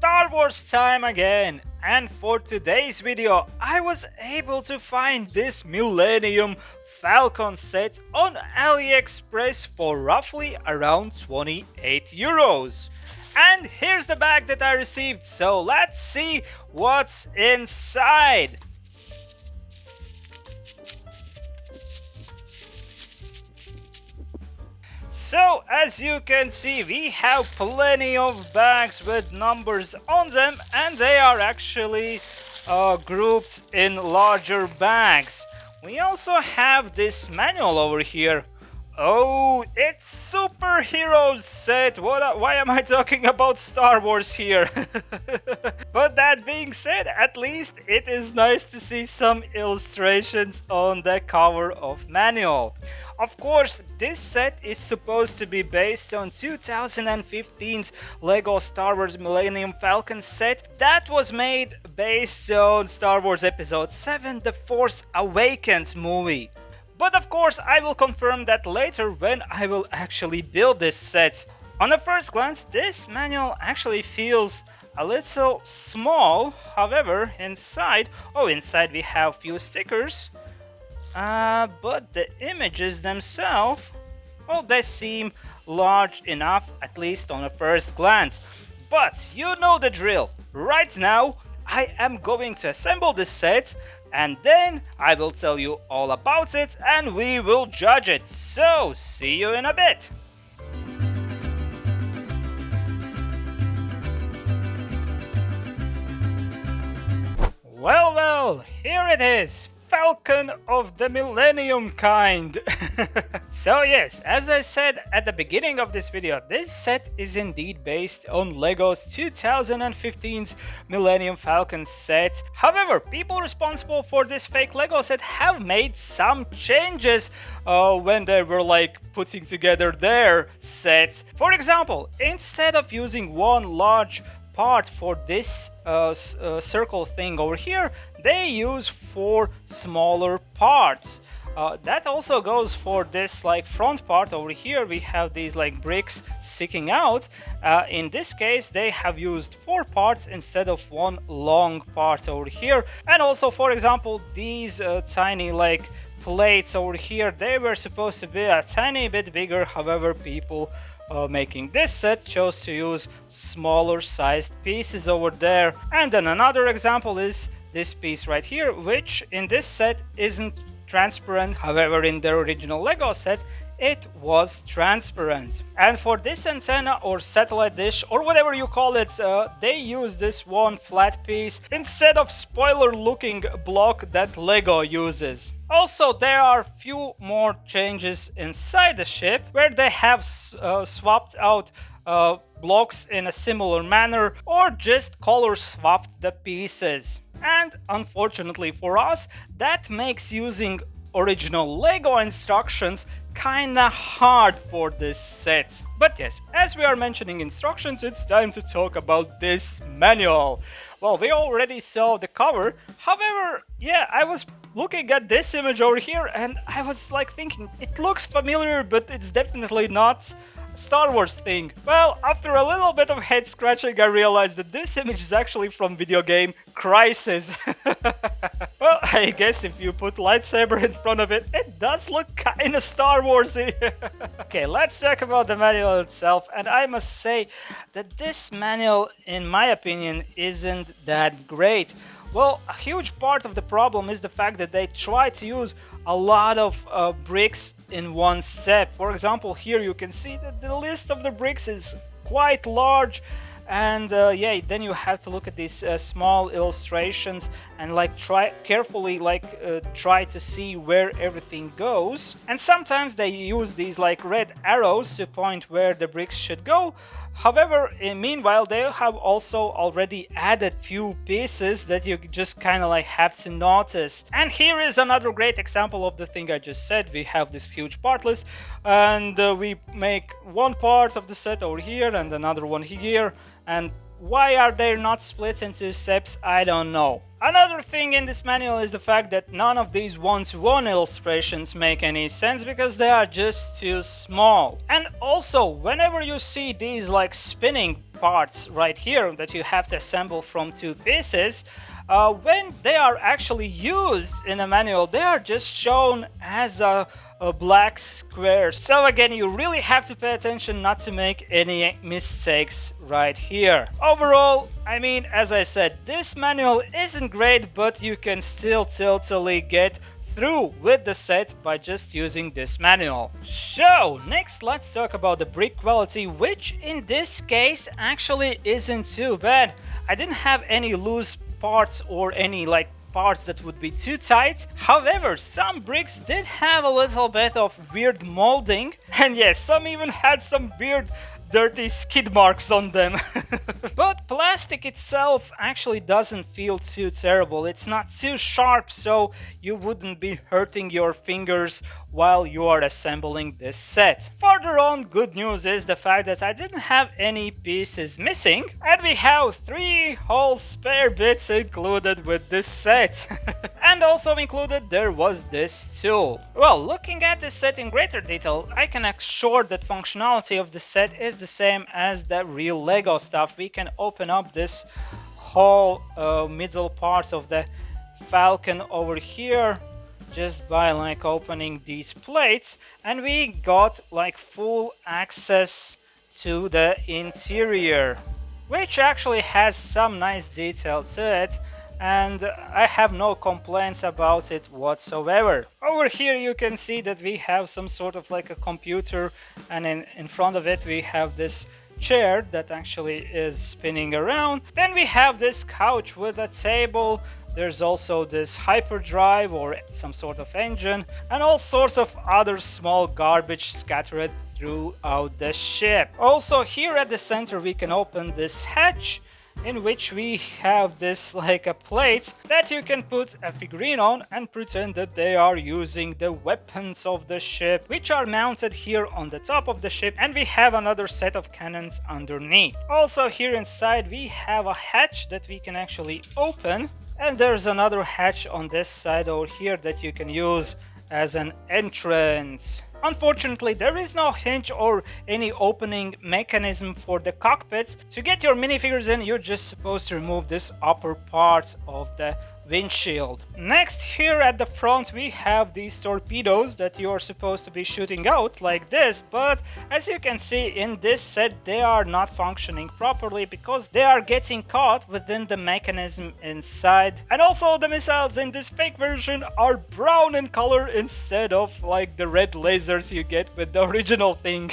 Star Wars time again, and for today's video I was able to find this Millennium Falcon set on AliExpress for roughly around 28 euros. And here's the bag that I received, so let's see what's inside. So, as you can see, we have plenty of bags with numbers on them, and they are actually grouped in larger bags. We also have this manual over here. Oh, it's superheroes set. Why am I talking about Star Wars here? But that being said, at least it is nice to see some illustrations on the cover of manual. Of course, this set is supposed to be based on 2015's Lego Star Wars Millennium Falcon set that was made based on Star Wars Episode 7, The Force Awakens movie. But of course, I will confirm that later when I will actually build this set. On the first glance, this manual actually feels a little small. However, inside we have few stickers. But the images themselves, well, they seem large enough, at least on a first glance. But you know the drill. Right now, I am going to assemble this set, and then I will tell you all about it, and we will judge it. So, see you in a bit. Well, here it is. Falcon of the Millennium kind. So yes, as I said at the beginning of this video, this set is indeed based on Lego's 2015's Millennium Falcon set. However, people responsible for this fake Lego set have made some changes when they were putting together their sets. For example, instead of using one large part for this circle thing over here, they use 4 smaller parts. That also goes for this front part over here. We have these bricks sticking out. In this case, they have used 4 parts instead of one long part over here. And also, for example, these tiny plates over here, they were supposed to be a tiny bit bigger. However, people making this set chose to use smaller sized pieces over there. And then another example is this piece right here, which in this set isn't transparent. However, in the original Lego set, it was transparent. And for this antenna or satellite dish or whatever you call it, they use this one flat piece instead of spoiler looking block that Lego uses. Also, there are few more changes inside the ship where they have swapped out blocks in a similar manner or just color swapped the pieces. And unfortunately for us, that makes using original Lego instructions kinda hard for this set. But yes, as we are mentioning instructions, it's time to talk about this manual. Well, we already saw the cover. However, yeah, I was looking at this image over here and I was thinking, it looks familiar, but it's definitely not Star Wars thing. Well, after a little bit of head scratching, I realized that this image is actually from video game Crisis. Well, I guess if you put lightsaber in front of it, it does look kinda Star Warsy. Okay, let's talk about the manual itself, and I must say that this manual, in my opinion, isn't that great. Well, a huge part of the problem is the fact that they try to use a lot of bricks in one step. For example, here you can see that the list of the bricks is quite large, and yeah, then you have to look at these small illustrations and try carefully try to see where everything goes. And sometimes they use these red arrows to point where the bricks should go. However, meanwhile, they have also already added few pieces that you just kind of have to notice. And here is another great example of the thing I just said. We have this huge part list, and we make one part of the set over here and another one here, and Why are they not split into steps? I don't know. Another thing in this manual is the fact that none of these one-to-one illustrations make any sense because they are just too small. And also, whenever you see these like spinning parts right here that you have to assemble from two pieces, when they are actually used in a manual, they are just shown as a black square. So again, you really have to pay attention not to make any mistakes right here. Overall, I mean, as I said, this manual isn't great, but you can still totally get through with the set by just using this manual. So next, let's talk about the brick quality, which in this case actually isn't too bad. I didn't have any loose parts or any like parts that would be too tight. However, some bricks did have a little bit of weird molding, and yes, some even had some weird dirty skid marks on them. But plastic itself actually doesn't feel too terrible. It's not too sharp, so you wouldn't be hurting your fingers while you are assembling this set. Further on, good news is the fact that I didn't have any pieces missing, and we have 3 whole spare bits included with this set. And also included there was this tool. Well, looking at this set in greater detail, I can assure that functionality of the set is the same as the real Lego stuff. We can open up this whole middle part of the Falcon over here just by like opening these plates, and we got like full access to the interior, which actually has some nice detail to it, and I have no complaints about it whatsoever. Over here you can see that we have some sort of like a computer, and in front of it we have this chair that actually is spinning around. Then we have this couch with a table. There's also this hyperdrive or some sort of engine, and all sorts of other small garbage scattered throughout the ship. Also here at the center we can open this hatch, in which we have this like a plate that you can put a figurine on and pretend that they are using the weapons of the ship, which are mounted here on the top of the ship, and we have another set of cannons underneath. Also here inside we have a hatch that we can actually open, and there's another hatch on this side over here that you can use as an entrance. Unfortunately, there is no hinge or any opening mechanism for the cockpit. To get your minifigures in, you're just supposed to remove this upper part of the windshield. Next, here at the front we have these torpedoes that you are supposed to be shooting out like this, but as you can see in this set they are not functioning properly because they are getting caught within the mechanism inside. And also the missiles in this fake version are brown in color instead of like the red lasers you get with the original thing.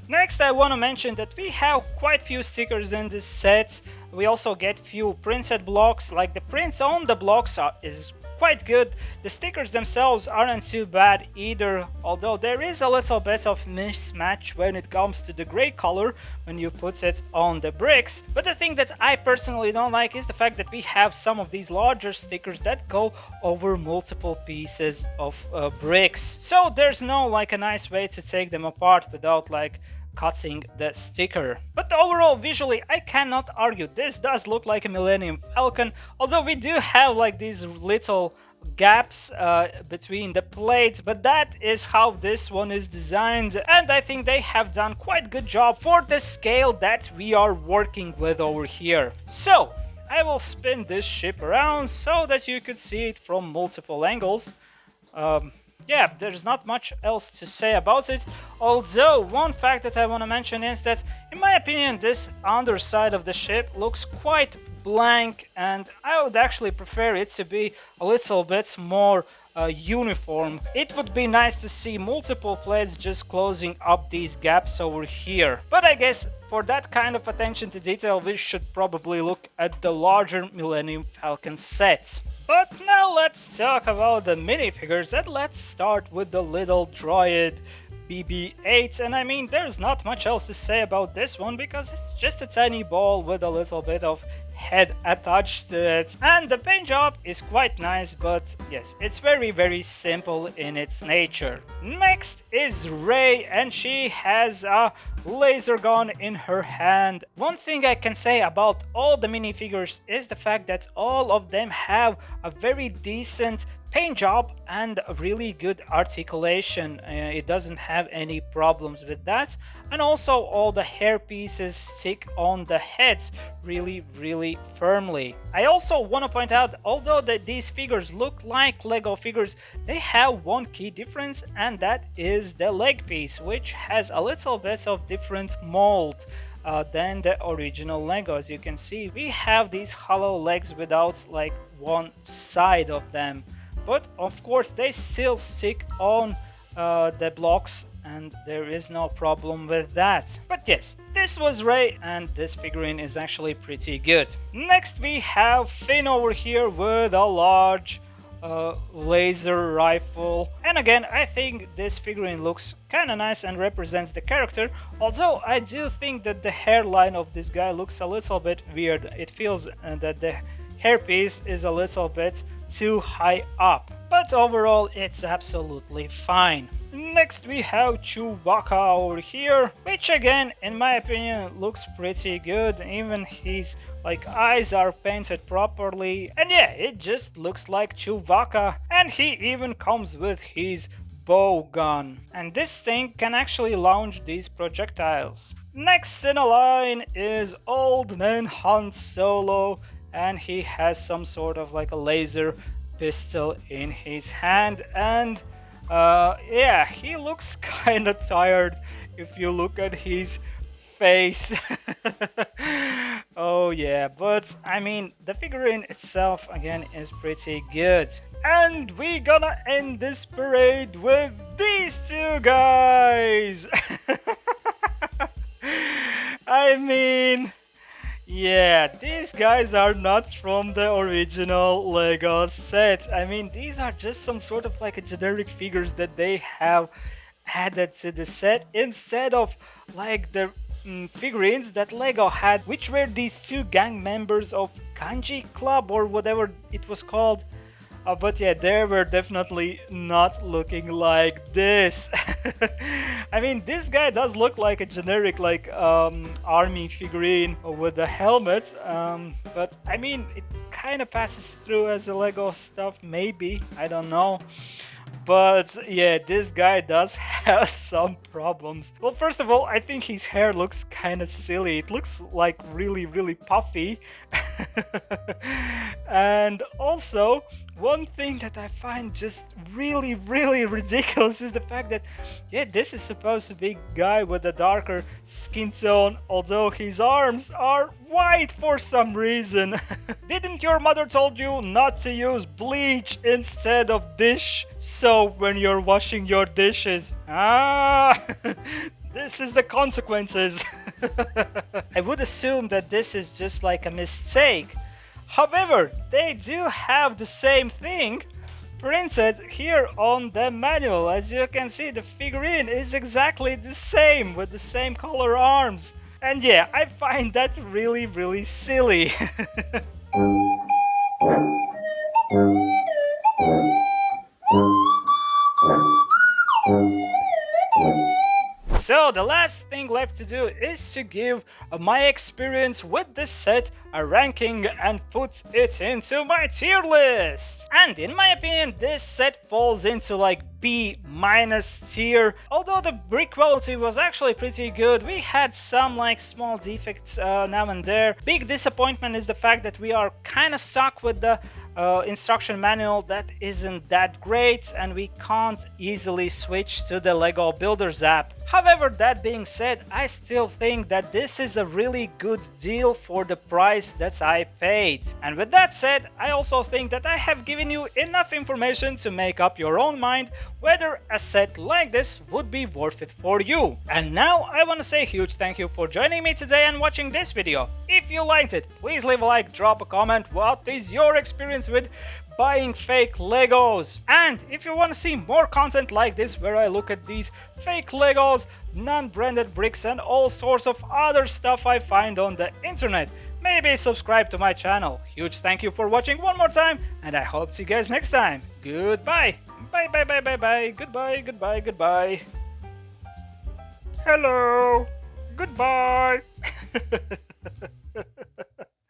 Next, I want to mention that we have quite few stickers in this set. We also get few printed blocks, like the prints on the blocks is quite good. The stickers themselves aren't too bad either, although there is a little bit of mismatch when it comes to the gray color when you put it on the bricks. But the thing that I personally don't like is the fact that we have some of these larger stickers that go over multiple pieces of bricks. So there's no like a nice way to take them apart without like cutting the sticker. But overall, visually, I cannot argue. This does look like a Millennium Falcon, although we do have like these little gaps between the plates, but that is how this one is designed, and I think they have done quite good job for the scale that we are working with over here. So I will spin this ship around so that you could see it from multiple angles. Yeah, there's not much else to say about it, although one fact that I want to mention is that, in my opinion, this underside of the ship looks quite blank, and I would actually prefer it to be a little bit more uniform. It would be nice to see multiple plates just closing up these gaps over here. But I guess for that kind of attention to detail, we should probably look at the larger Millennium Falcon set. But now let's talk about the minifigures, and let's start with the little droid BB-8, and I mean there's not much else to say about this one because it's just a tiny ball with a little bit of head attached to it, and the paint job is quite nice, but yes, it's very simple in its nature. Next is Rey, and she has a laser gun in her hand. One thing I can say about all the minifigures is the fact that all of them have a very decent paint job and really good articulation. It doesn't have any problems with that, and also all the hair pieces stick on the heads really firmly. I also want to point out, although these figures look like Lego figures, they have one key difference, and that is the leg piece, which has a little bit of different mold than the original Lego. As you can see, we have these hollow legs without like one side of them, but of course they still stick on the blocks and there is no problem with that. But yes, this was Rey, and this figurine is actually pretty good. Next we have Finn over here with a large laser rifle, and again I think this figurine looks kinda nice and represents the character, although I do think that the hairline of this guy looks a little bit weird. It feels that the hairpiece is a little bit too high up, but overall it's absolutely fine. Next we have Chewbacca over here, which again in my opinion looks pretty good. Even his like eyes are painted properly, and yeah, it just looks like Chewbacca, and he even comes with his bow gun, and this thing can actually launch these projectiles. Next in a line is Old Man Han Solo, and he has some sort of like a laser pistol in his hand, and yeah, he looks kind of tired if you look at his face. Oh yeah, but I mean the figurine itself again is pretty good. And we gonna end this parade with these two guys. I mean, yeah, these guys are not from the original Lego set. I mean, these are just some sort of like a generic figures that they have added to the set instead of like the figurines that Lego had, which were these two gang members of Kanjiklub or whatever it was called. But yeah, they were definitely not looking like this. I mean, this guy does look like a generic like army figurine with a helmet, but I mean it kind of passes through as a Lego stuff, maybe, I don't know. But yeah, this guy does have some problems. Well, first of all, I think his hair looks kind of silly. It looks like really puffy. And also, one thing that I find just really ridiculous is the fact that, yeah, this is supposed to be a guy with a darker skin tone, although his arms are white for some reason. Didn't your mother told you not to use bleach instead of dish soap when you're washing your dishes? Ah, this is the consequences. I would assume that this is just like a mistake. However, they do have the same thing printed here on the manual. As you can see, the figurine is exactly the same with the same color arms. And yeah, I find that really silly. So the last thing left to do is to give my experience with this set a ranking and put it into my tier list. And in my opinion, this set falls into like B- tier. Although the brick quality was actually pretty good, we had some like small defects now and there. Big disappointment is the fact that we are kind of stuck with the instruction manual that isn't that great, and we can't easily switch to the Lego Builders app. However, that being said, I still think that this is a really good deal for the price that I paid. And with that said, I also think that I have given you enough information to make up your own mind whether a set like this would be worth it for you. And now I want to say a huge thank you for joining me today and watching this video. If you liked it, please leave a like, drop a comment. What is your experience with buying fake Legos. And if you want to see more content like this where I look at these fake Legos, non-branded bricks and all sorts of other stuff I find on the internet, maybe subscribe to my channel. Huge thank you for watching one more time, and I hope to see you guys next time. Goodbye. Bye bye bye bye bye. Goodbye, goodbye, goodbye. Hello. Goodbye.